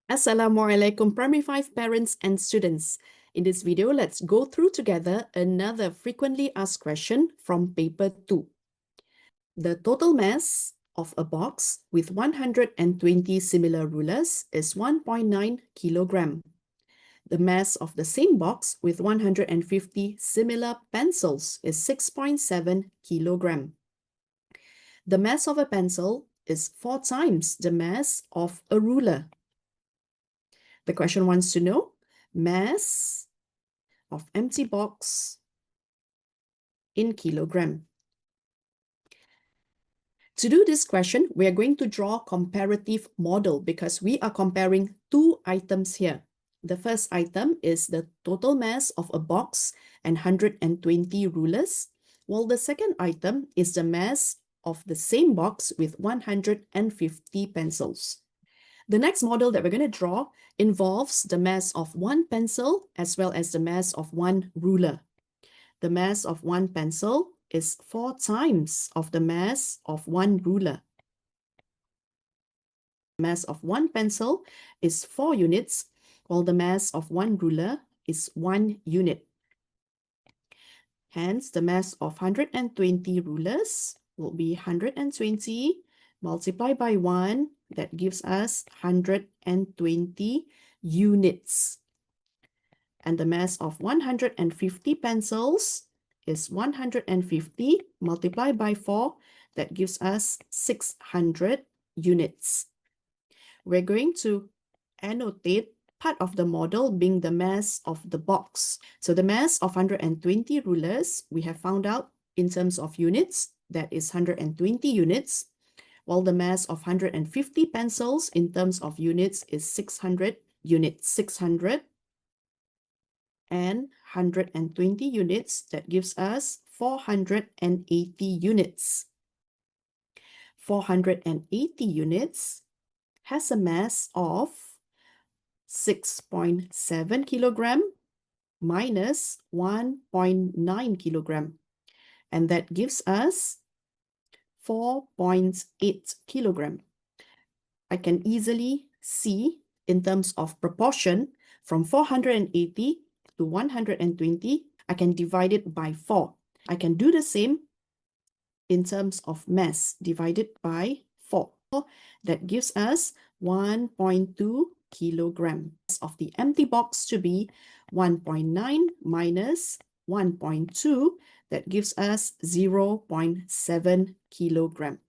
Assalamualaikum Primary 5 parents and students. In this video, let's go through together another frequently asked question from paper 2. The total mass of a box with 120 similar rulers is 1.9 kilogram. The mass of the same box with 150 similar pencils is 6.7 kilogram. The mass of a pencil is 4 times the mass of a ruler. The question wants to know mass of empty box in kilogram. To do this question, we are going to draw a comparative model because we are comparing two items here. The first item is the total mass of a box and 120 rulers, while the second item is the mass of the same box with 150 pencils. The next model that we're going to draw involves the mass of one pencil as well as the mass of one ruler. The mass of one pencil is 4 times of the mass of one ruler. The mass of one pencil is 4 units, while the mass of one ruler is 1 unit. Hence, the mass of 120 rulers will be 120 multiplied by 1. That gives us 120 units. And the mass of 150 pencils is 150 multiplied by 4. That gives us 600 units. We're going to annotate part of the model being the mass of the box. So the mass of 120 rulers, we have found out in terms of units, that is 120 units. While the mass of 150 pencils in terms of units is 600 units. 600 and 120 units, that gives us 480 units. 480 units has a mass of 6.7 kilogram minus 1.9 kilogram. And that gives us 4.8 kilogram. I can easily see in terms of proportion from 480 to 120, I can divide it by 4. I can do the same in terms of mass divided by 4. That gives us 1.2 kilogram. Of the empty box to be 1.9 minus 1.2, that gives us 0.7 kilogram.